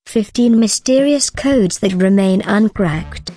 "15 mysterious codes that remain uncracked."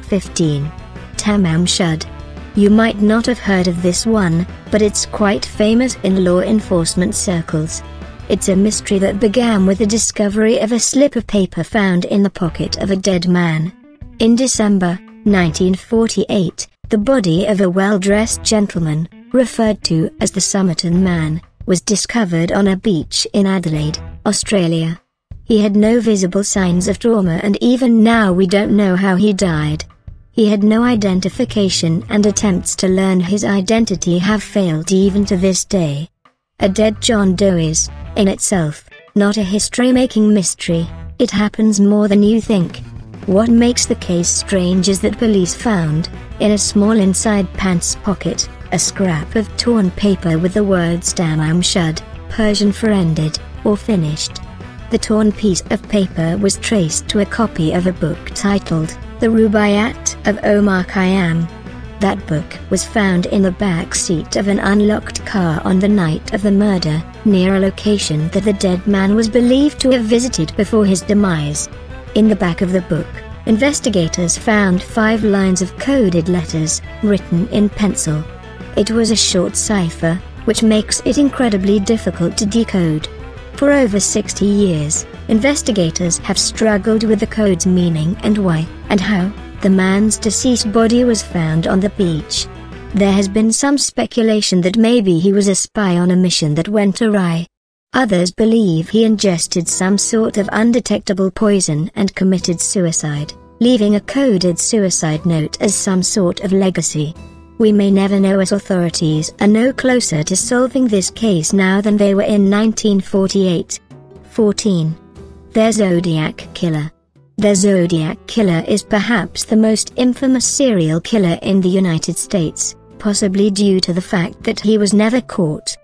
"15. Tamam Shud." You might not have heard of this one, but it's quite famous in law enforcement circles. It's a mystery that began with the discovery of a slip of paper found in the pocket of a dead man. In December 1948, the body of a well-dressed gentleman, referred to as the Somerton Man, was discovered on a beach in Adelaide, Australia. He had no visible signs of trauma, and even now we don't know how he died. He had no identification, and attempts to learn his identity have failed even to this day. A dead John Doe is, in itself, not a history-making mystery. It happens more than you think. What makes the case strange is that police found, in a small inside pants pocket, a scrap of torn paper with the words "Tamam Shud," Persian for ended, or finished. The torn piece of paper was traced to a copy of a book titled The Rubaiyat of Omar Khayyam. That book was found in the back seat of an unlocked car on the night of the murder, near a location that the dead man was believed to have visited before his demise. In the back of the book, investigators found 5 lines of coded letters, written in pencil. It was a short cipher, which makes it incredibly difficult to decode. For over 60 years, investigators have struggled with the code's meaning and why, and how, the man's deceased body was found on the beach. There has been some speculation that maybe he was a spy on a mission that went awry. Others believe he ingested some sort of undetectable poison and committed suicide, leaving a coded suicide note as some sort of legacy. We may never know, as authorities are no closer to solving this case now than they were in 1948. 14. The Zodiac Killer. The Zodiac Killer is perhaps the most infamous serial killer in the United States, possibly due to the fact that he was never caught.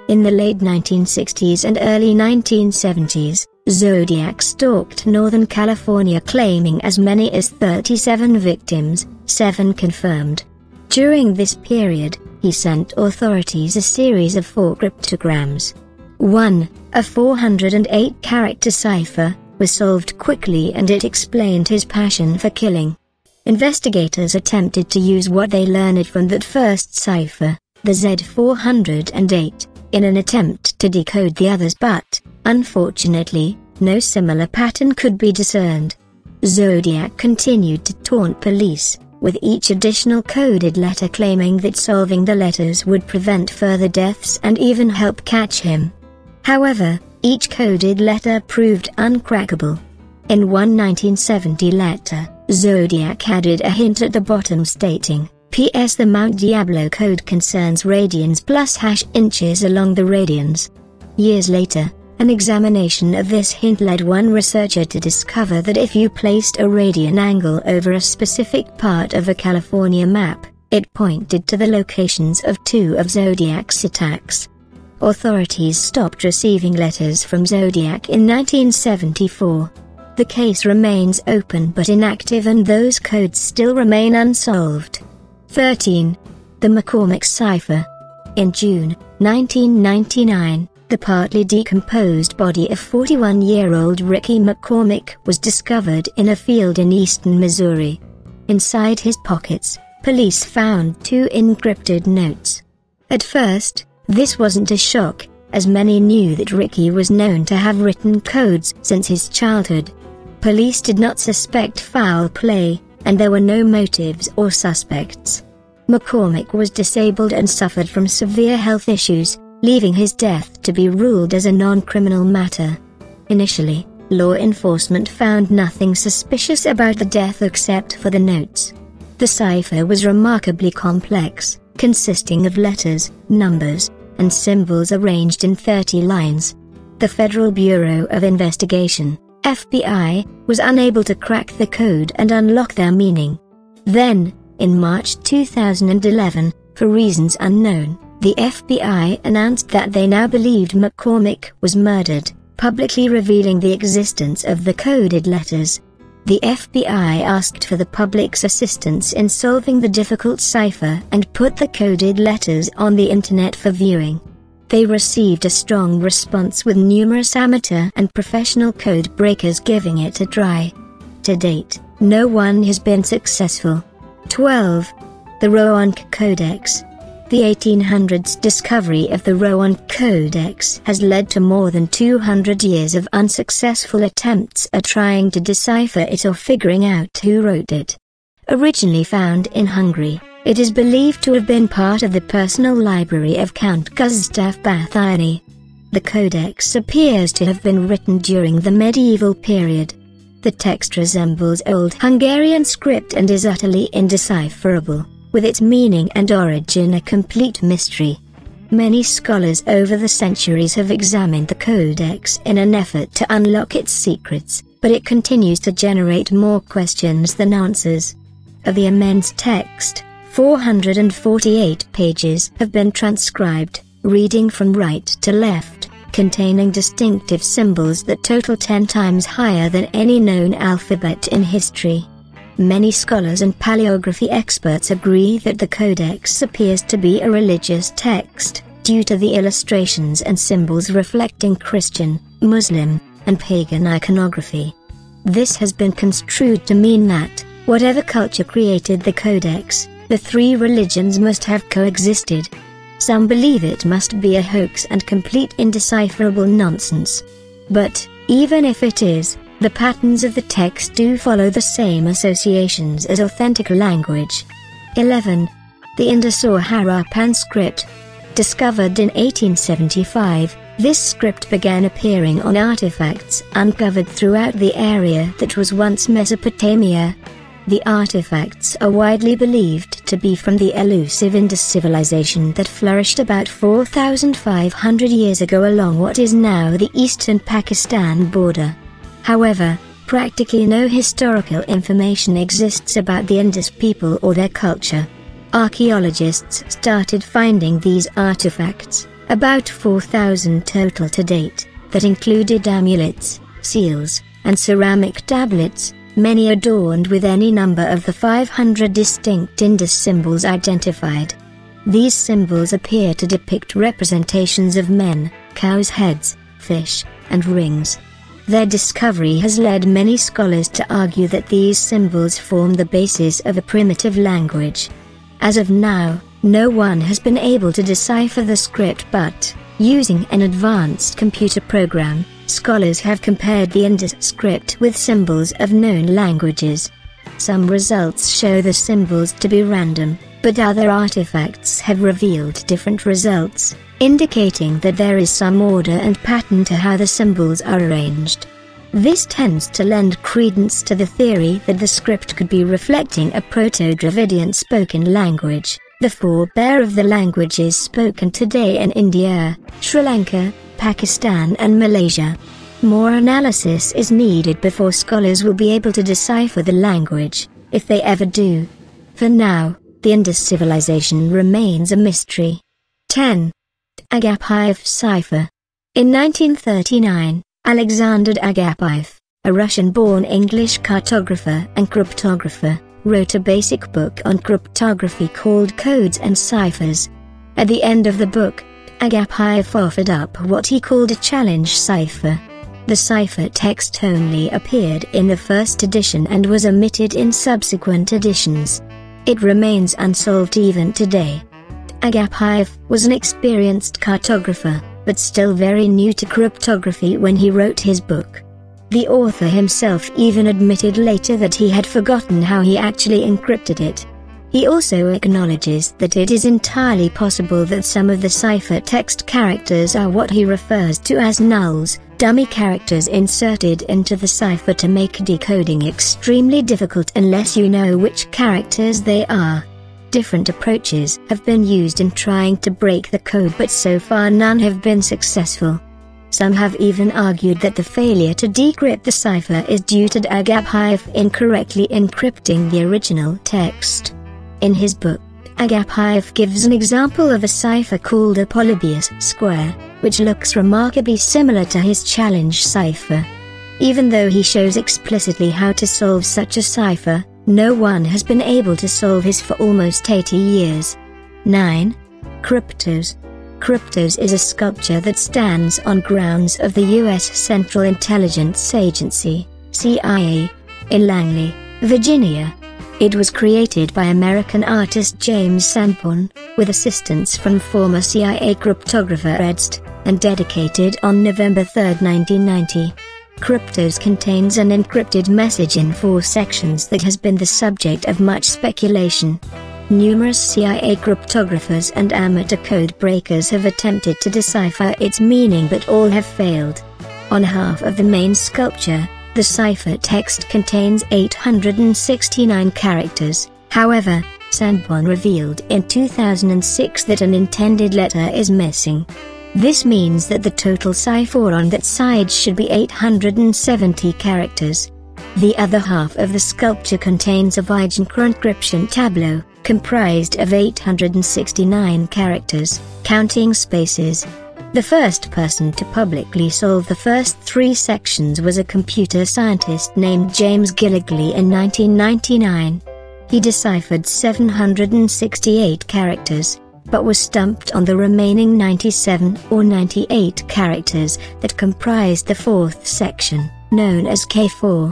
In the late 1960s and early 1970s, Zodiac stalked Northern California, claiming as many as 37 victims, 7 confirmed. During this period, he sent authorities a series of 4 cryptograms. 1, a 408-character cipher, was solved quickly, and it explained his passion for killing. Investigators attempted to use what they learned from that first cipher, the Z408, in an attempt to decode the others, but, unfortunately, no similar pattern could be discerned. Zodiac continued to taunt police, with each additional coded letter claiming that solving the letters would prevent further deaths and even help catch him. However, each coded letter proved uncrackable. In one 1970 letter, Zodiac added a hint at the bottom stating, "P.S. The Mount Diablo code concerns radians plus #inches along the radians." Years later, an examination of this hint led one researcher to discover that if you placed a radian angle over a specific part of a California map, it pointed to the locations of 2 of Zodiac's attacks. Authorities stopped receiving letters from Zodiac in 1974. The case remains open but inactive, and those codes still remain unsolved. 13. The McCormick Cipher. In June 1999, the partly decomposed body of 41-year-old Ricky McCormick was discovered in a field in eastern Missouri. Inside his pockets, police found 2 encrypted notes. At first, this wasn't a shock, as many knew that Ricky was known to have written codes since his childhood. Police did not suspect foul play, and there were no motives or suspects. McCormick was disabled and suffered from severe health issues, leaving his death to be ruled as a non-criminal matter. Initially, law enforcement found nothing suspicious about the death except for the notes. The cipher was remarkably complex, consisting of letters, numbers, and symbols arranged in 30 lines. The Federal Bureau of Investigation, FBI, was unable to crack the code and unlock their meaning. Then, in March 2011, for reasons unknown, the FBI announced that they now believed McCormick was murdered, publicly revealing the existence of the coded letters. The FBI asked for the public's assistance in solving the difficult cipher and put the coded letters on the internet for viewing. They received a strong response, with numerous amateur and professional code breakers giving it a try. To date, no one has been successful. 12. The Roanoke Codex. The 1800s discovery of the Roanoke Codex has led to more than 200 years of unsuccessful attempts at trying to decipher it or figuring out who wrote it. Originally found in Hungary, it is believed to have been part of the personal library of Count Gustav Bathany. The codex appears to have been written during the medieval period. The text resembles Old Hungarian script and is utterly indecipherable, with its meaning and origin a complete mystery. Many scholars over the centuries have examined the codex in an effort to unlock its secrets, but it continues to generate more questions than answers. Of the immense text, 448 pages have been transcribed, reading from right to left, containing distinctive symbols that total 10 times higher than any known alphabet in history. Many scholars and paleography experts agree that the codex appears to be a religious text, due to the illustrations and symbols reflecting Christian, Muslim, and pagan iconography. This has been construed to mean that, whatever culture created the codex, the three religions must have coexisted. Some believe it must be a hoax and complete indecipherable nonsense. But, even if it is, the patterns of the text do follow the same associations as authentic language. 11. The Indo-Harappan script. Discovered in 1875, this script began appearing on artifacts uncovered throughout the area that was once Mesopotamia. The artifacts are widely believed to be from the elusive Indus civilization that flourished about 4,500 years ago along what is now the eastern Pakistan border. However, practically no historical information exists about the Indus people or their culture. Archaeologists started finding these artifacts, about 4,000 total to date, that included amulets, seals, and ceramic tablets, many adorned with any number of the 500 distinct Indus symbols identified. These symbols appear to depict representations of men, cows' heads, fish, and rings. Their discovery has led many scholars to argue that these symbols form the basis of a primitive language. As of now, no one has been able to decipher the script, but, using an advanced computer program, scholars have compared the Indus script with symbols of known languages. Some results show the symbols to be random, but other artifacts have revealed different results, indicating that there is some order and pattern to how the symbols are arranged. This tends to lend credence to the theory that the script could be reflecting a Proto-Dravidian spoken language, the forebear of the languages spoken today in India, Sri Lanka, Pakistan and Malaysia. More analysis is needed before scholars will be able to decipher the language, if they ever do. For now, the Indus civilization remains a mystery. 10. Agapyev cipher. In 1939, Alexander Agapyev, a Russian-born English cartographer and cryptographer, wrote a basic book on cryptography called Codes and Ciphers. At the end of the book, Agapyev offered up what he called a challenge cipher. The cipher text only appeared in the first edition and was omitted in subsequent editions. It remains unsolved even today. Agapyev was an experienced cartographer, but still very new to cryptography when he wrote his book. The author himself even admitted later that he had forgotten how he actually encrypted it. He also acknowledges that it is entirely possible that some of the cipher text characters are what he refers to as nulls, dummy characters inserted into the cipher to make decoding extremely difficult unless you know which characters they are. Different approaches have been used in trying to break the code, but so far none have been successful. Some have even argued that the failure to decrypt the cipher is due to Agapyev incorrectly encrypting the original text. In his book, Agapiov gives an example of a cipher called a Polybius square, which looks remarkably similar to his challenge cipher. Even though he shows explicitly how to solve such a cipher, no one has been able to solve his for almost 80 years. 9. Cryptos. Cryptos is a sculpture that stands on grounds of the U.S. Central Intelligence Agency, CIA, in Langley, Virginia. It was created by American artist James Sanborn, with assistance from former CIA cryptographer Ed St, and dedicated on November 3, 1990. Cryptos contains an encrypted message in 4 sections that has been the subject of much speculation. Numerous CIA cryptographers and amateur code breakers have attempted to decipher its meaning, but all have failed. On half of the main sculpture, the cipher text contains 869 characters. However, Sanborn revealed in 2006 that an intended letter is missing. This means that the total cipher on that side should be 870 characters. The other half of the sculpture contains a Vigenère encryption tableau, comprised of 869 characters, counting spaces. The first person to publicly solve the first 3 sections was a computer scientist named James Gilligley in 1999. He deciphered 768 characters, but was stumped on the remaining 97 or 98 characters that comprised the 4th section, known as K4.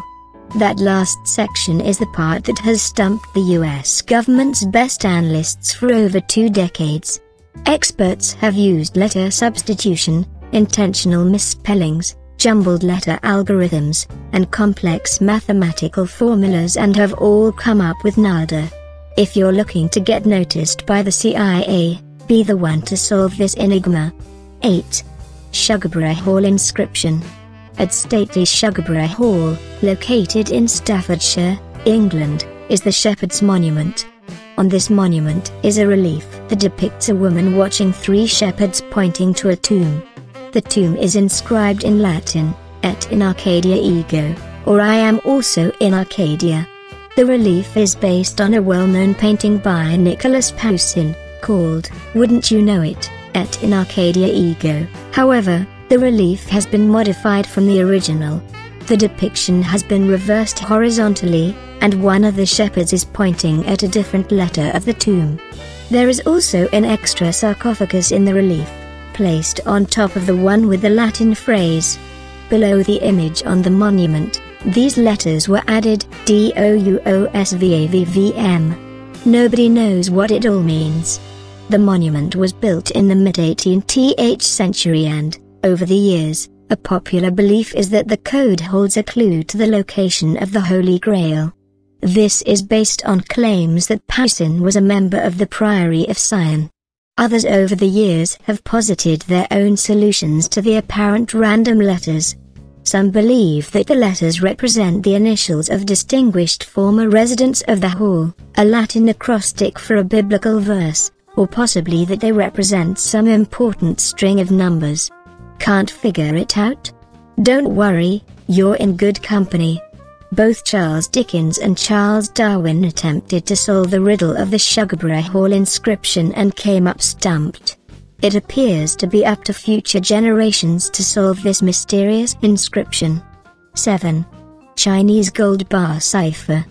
That last section is the part that has stumped the US government's best analysts for over 2 decades. Experts have used letter substitution, intentional misspellings, jumbled letter algorithms, and complex mathematical formulas and have all come up with nada. If you're looking to get noticed by the CIA, be the one to solve this enigma. 8. Shugborough Hall inscription. At stately Shugborough Hall, located in Staffordshire, England, is the Shepherd's Monument. On this monument is a relief that depicts a woman watching 3 shepherds pointing to a tomb. The tomb is inscribed in Latin, Et in Arcadia ego, or I am also in Arcadia. The relief is based on a well-known painting by Nicholas Poussin, called Wouldn't You Know It, Et in Arcadia ego. However, the relief has been modified from the original. The depiction has been reversed horizontally, and one of the shepherds is pointing at a different letter of the tomb. There is also an extra sarcophagus in the relief, placed on top of the one with the Latin phrase. Below the image on the monument, these letters were added, DOUSVAVVM. Nobody knows what it all means. The monument was built in the mid-18th century and, over the years, a popular belief is that the code holds a clue to the location of the Holy Grail. This is based on claims that Poussin was a member of the Priory of Sion. Others over the years have posited their own solutions to the apparent random letters. Some believe that the letters represent the initials of distinguished former residents of the hall, a Latin acrostic for a biblical verse, or possibly that they represent some important string of numbers. Can't figure it out? Don't worry, you're in good company. Both Charles Dickens and Charles Darwin attempted to solve the riddle of the Shugborough Hall inscription and came up stumped. It appears to be up to future generations to solve this mysterious inscription. 7. Chinese Gold Bar Cipher.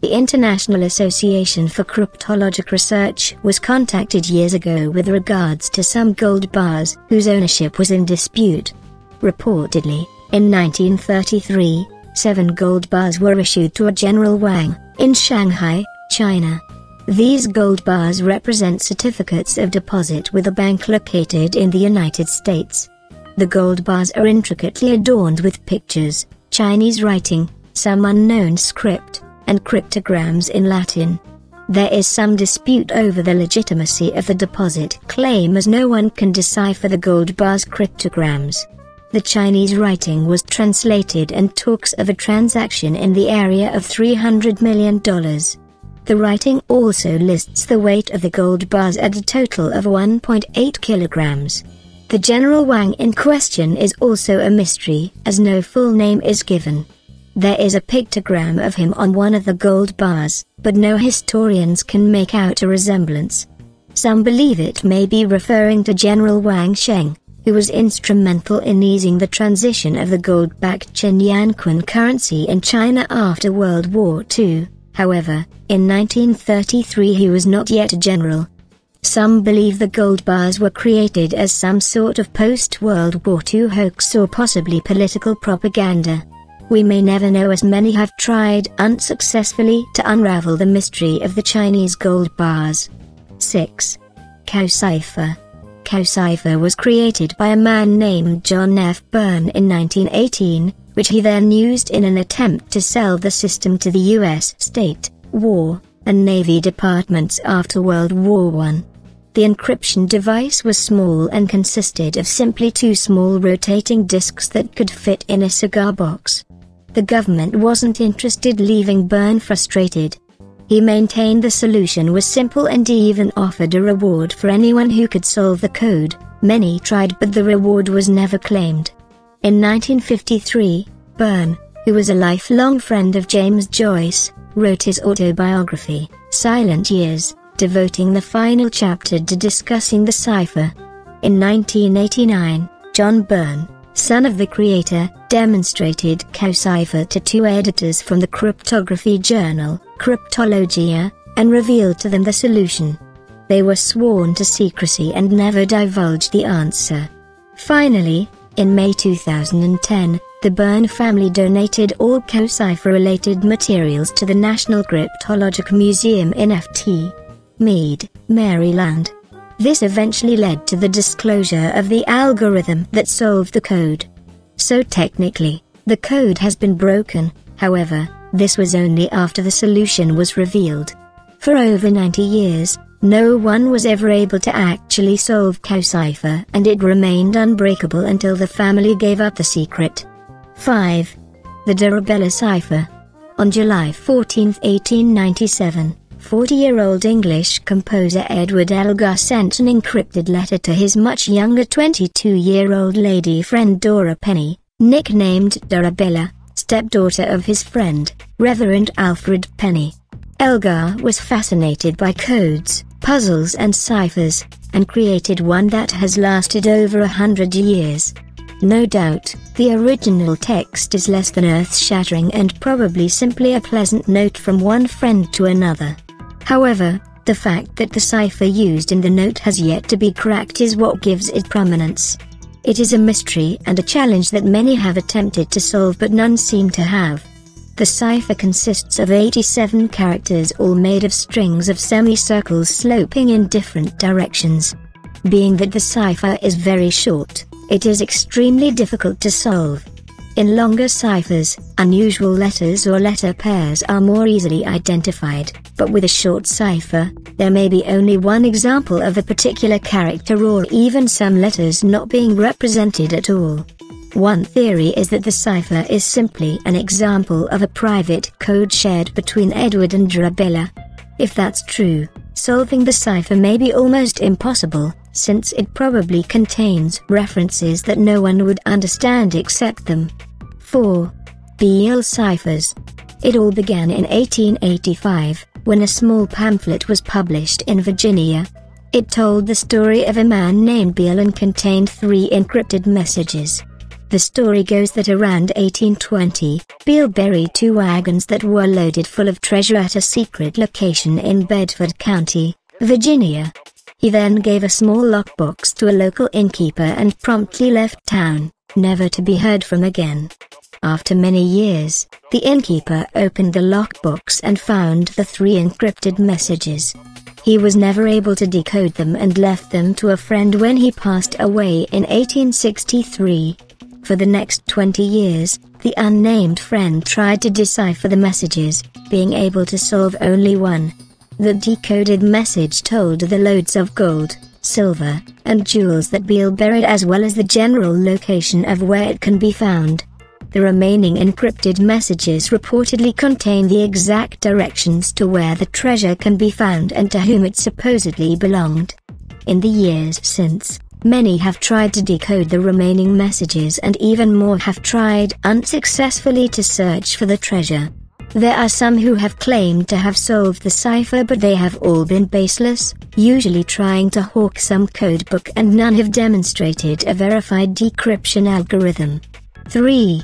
The International Association for Cryptologic Research was contacted years ago with regards to some gold bars whose ownership was in dispute. Reportedly, in 1933, 7 gold bars were issued to a General Wang, in Shanghai, China. These gold bars represent certificates of deposit with a bank located in the United States. The gold bars are intricately adorned with pictures, Chinese writing, some unknown script, and cryptograms in Latin. There is some dispute over the legitimacy of the deposit claim, as no one can decipher the gold bar's cryptograms. The Chinese writing was translated and talks of a transaction in the area of $300 million. The writing also lists the weight of the gold bars at a total of 1.8 kilograms. The General Wang in question is also a mystery, as no full name is given. There is a pictogram of him on one of the gold bars, but no historians can make out a resemblance. Some believe it may be referring to General Wang Sheng, who was instrumental in easing the transition of the gold-backed Chen-Yanquan currency in China after World War II. However, in 1933 he was not yet a general. Some believe the gold bars were created as some sort of post-World War II hoax or possibly political propaganda. We may never know, as many have tried unsuccessfully to unravel the mystery of the Chinese gold bars. 6. Cow cipher. Cow cipher was created by a man named John F. Byrne in 1918, which he then used in an attempt to sell the system to the U.S. State, War, and Navy departments after World War I. The encryption device was small and consisted of simply two small rotating disks that could fit in a cigar box. The government wasn't interested, leaving Byrne frustrated. He maintained the solution was simple and even offered a reward for anyone who could solve the code. Many tried, but the reward was never claimed. In 1953, Byrne, who was a lifelong friend of James Joyce, wrote his autobiography, Silent Years, devoting the final chapter to discussing the cipher. In 1989, John Byrne, son of the creator, demonstrated cow cipher to two editors from the cryptography journal, Cryptologists, and revealed to them the solution. They were sworn to secrecy and never divulged the answer. Finally, in May 2010, the Byrne family donated all cow cipher-related materials to the National Cryptological Museum in Ft. Meade, Maryland. This eventually led to the disclosure of the algorithm that solved the code. So technically, the code has been broken. However, this was only after the solution was revealed. For over 90 years, no one was ever able to actually solve cow cipher, and it remained unbreakable until the family gave up the secret. 5. The Durabella cipher. On July 14, 1897, 40-year-old English composer Edward Elgar sent an encrypted letter to his much younger 22-year-old lady friend Dora Penny, nicknamed Durabella, stepdaughter of his friend, Reverend Alfred Penny. Elgar was fascinated by codes, puzzles and ciphers, and created one that has lasted over 100 years. No doubt, the original text is less than earth-shattering and probably simply a pleasant note from one friend to another. However, the fact that the cipher used in the note has yet to be cracked is what gives it prominence. It is a mystery and a challenge that many have attempted to solve, but none seem to have. The cipher consists of 87 characters, all made of strings of semicircles sloping in different directions. Being that the cipher is very short, it is extremely difficult to solve. In longer ciphers, unusual letters or letter pairs are more easily identified, but with a short cipher, there may be only one example of a particular character or even some letters not being represented at all. One theory is that the cipher is simply an example of a private code shared between Edward and Durabella. If that's true, solving the cipher may be almost impossible, since it probably contains references that no one would understand except them. 4. Beale ciphers. It all began in 1885, when a small pamphlet was published in Virginia. It told the story of a man named Beale and contained 3 encrypted messages. The story goes that around 1820, Beale buried 2 wagons that were loaded full of treasure at a secret location in Bedford County, Virginia. He then gave a small lockbox to a local innkeeper and promptly left town, never to be heard from again. After many years, the innkeeper opened the lockbox and found the 3 encrypted messages. He was never able to decode them and left them to a friend when he passed away in 1863. For the next 20 years, the unnamed friend tried to decipher the messages, being able to solve only one. The decoded message told the loads of gold, silver, and jewels that Beale buried, as well as the general location of where it can be found. The remaining encrypted messages reportedly contain the exact directions to where the treasure can be found and to whom it supposedly belonged. In the years since, Many have tried to decode the remaining messages, and even more have tried unsuccessfully to search for the treasure. There are some who have claimed to have solved the cipher, but they have all been baseless, usually trying to hawk some codebook, and none have demonstrated a verified decryption algorithm. 3.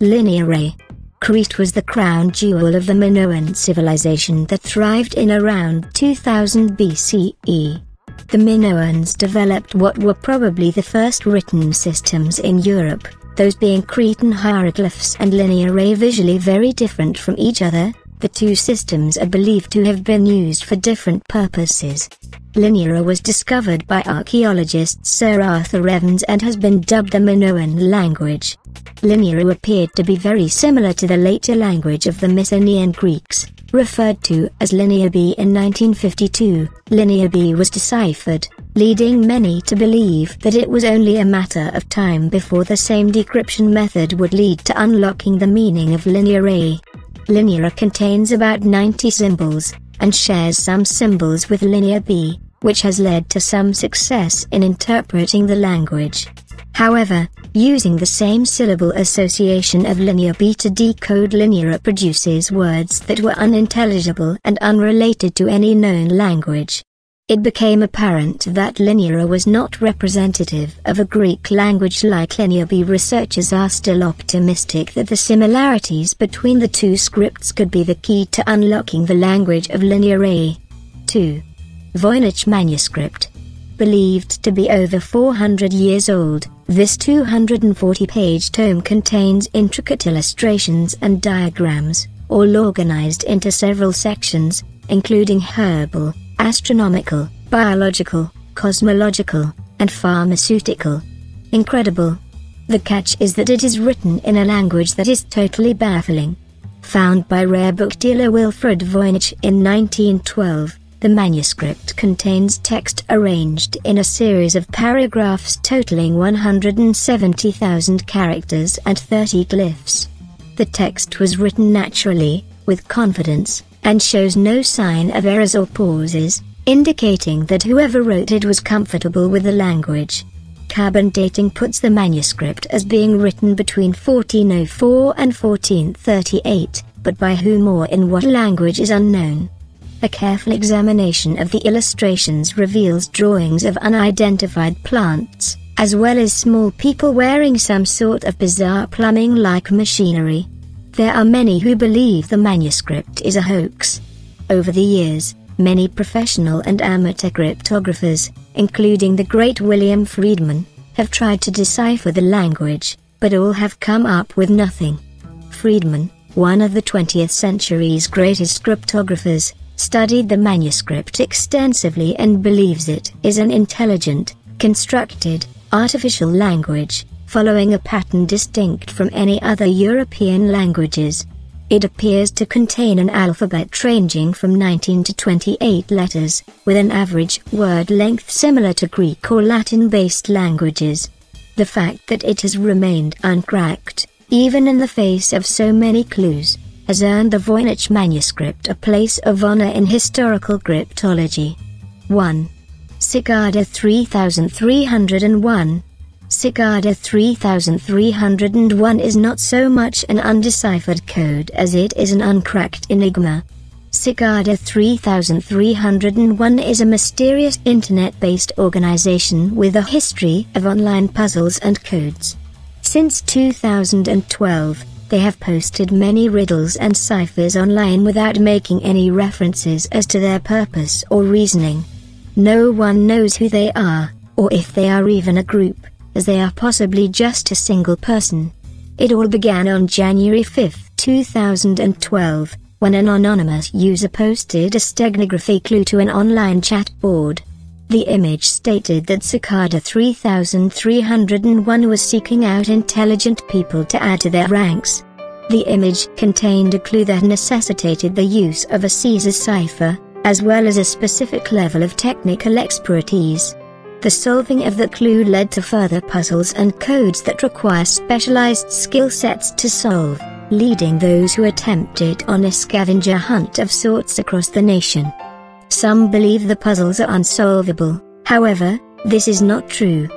Linear array. Crete was the crown jewel of the Minoan civilization that thrived in around 2000 BCE. The Minoans developed what were probably the first written systems in Europe, those being Cretan hieroglyphs and linear array, visually very different from each other. The two systems are believed to have been used for different purposes. Linear was discovered by archaeologist Sir Arthur Evans and has been dubbed the Minoan language. Linear appeared to be very similar to the later language of the Mycenaean Greeks, referred to as Linear B. In 1952, Linear B was deciphered, leading many to believe that it was only a matter of time before the same decryption method would lead to unlocking the meaning of Linear A. Linear contains about 90 symbols, and shares some symbols with Linear B, which has led to some success in interpreting the language. However, using the same syllable association of Linear B to decode Linear produces words that were unintelligible and unrelated to any known language. It became apparent that Linear was not representative of a Greek language like Linear B. Researchers are still optimistic that the similarities between the two scripts could be the key to unlocking the language of Linear A. 2. Voynich manuscript. Believed to be over 400 years old, this 240-page tome contains intricate illustrations and diagrams, all organized into several sections, including herbal, astronomical, biological, cosmological, and pharmaceutical. Incredible. The catch is that it is written in a language that is totally baffling. Found by rare book dealer Wilfred Voynich in 1912, the manuscript contains text arranged in a series of paragraphs totaling 170,000 characters and 30 glyphs. The text was written naturally, with confidence, and shows no sign of errors or pauses, indicating that whoever wrote it was comfortable with the language. Carbon dating puts the manuscript as being written between 1404 and 1438, but by whom or in what language is unknown. A careful examination of the illustrations reveals drawings of unidentified plants, as well as small people wearing some sort of bizarre plumbing-like machinery. There are many who believe the manuscript is a hoax. Over the years, many professional and amateur cryptographers, including the great William Friedman, have tried to decipher the language, but all have come up with nothing. Friedman, one of the 20th century's greatest cryptographers, studied the manuscript extensively and believes it is an intelligent, constructed, artificial language, following a pattern distinct from any other European languages. It appears to contain an alphabet ranging from 19 to 28 letters, with an average word length similar to Greek or Latin-based languages. The fact that it has remained uncracked, even in the face of so many clues, has earned the Voynich manuscript a place of honor in historical cryptology. 1. Cicada 3301. Cicada 3301 is not so much an undeciphered code as it is an uncracked enigma. Cicada 3301 is a mysterious internet-based organization with a history of online puzzles and codes. Since 2012, they have posted many riddles and ciphers online without making any references as to their purpose or reasoning. No one knows who they are, or if they are even a group, as they are possibly just a single person. It all began on January 5, 2012, when an anonymous user posted a steganography clue to an online chat board. The image stated that Cicada 3301 was seeking out intelligent people to add to their ranks. The image contained a clue that necessitated the use of a Caesar cipher, as well as a specific level of technical expertise. The solving of the clue led to further puzzles and codes that require specialized skill sets to solve, leading those who attempt it on a scavenger hunt of sorts across the nation. Some believe the puzzles are unsolvable, however, this is not true.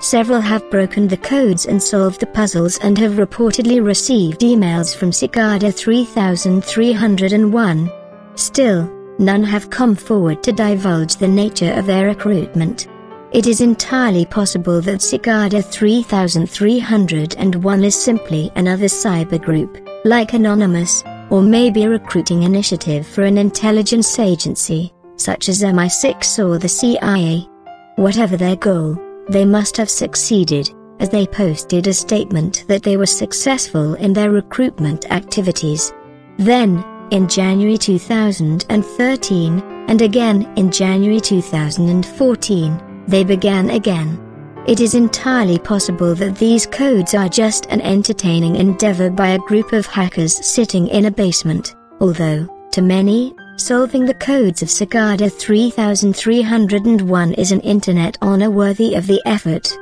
Several have broken the codes and solved the puzzles and have reportedly received emails from Cicada 3301. Still, none have come forward to divulge the nature of their recruitment. It is entirely possible that Cicada 3301 is simply another cyber group, like Anonymous, or maybe a recruiting initiative for an intelligence agency, such as MI6 or the CIA. Whatever their goal, they must have succeeded, as they posted a statement that they were successful in their recruitment activities. Then, in January 2013, and again in January 2014, they began again. It is entirely possible that these codes are just an entertaining endeavor by a group of hackers sitting in a basement, although, to many, solving the codes of Cicada 3301 is an internet honor worthy of the effort.